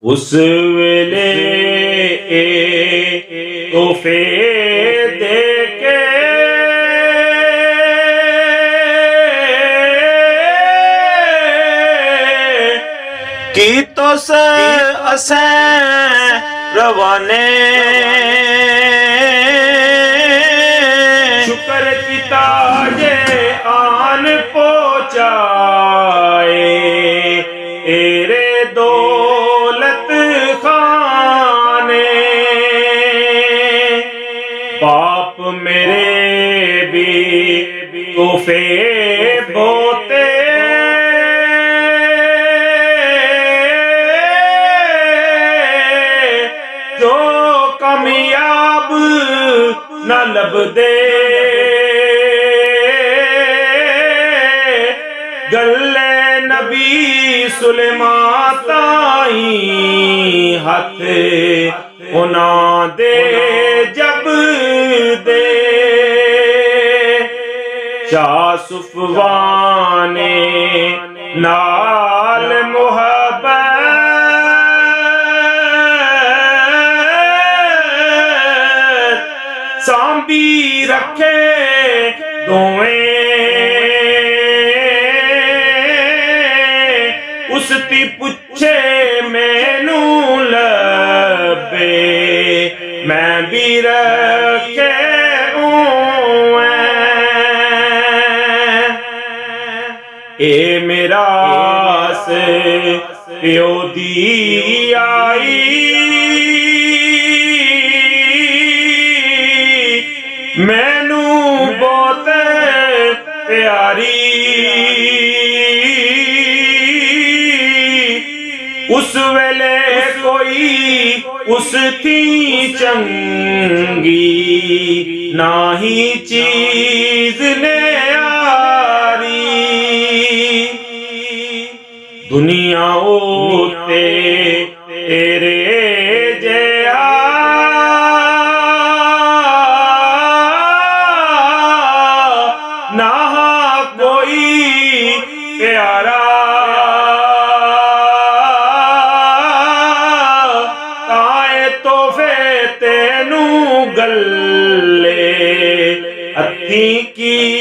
उस वेले तोहफे दे के की तुस असें रवाने शुक्र कीता जे आन पहुंचाए तेरे दौलत खाने पाप मेरे भी तोहफे बोते जो कामयाब न लभदे गल्ले नबी सुलेमान ताई हथ उन्हां दे जब दे शाह सुफवाने नाल मुहब्बत सांभी रखे दोवें उसती पुछे मैनू लबे मैं भी रखे ए मेरा प्यो दी आई मैनू बहुत प्यारी उस वेले कोई उस थी चंगी ना ही चीज ने यारी दुनिया ओते तेरे जया ना कोई प्यारा तेनू गल्ले अथी की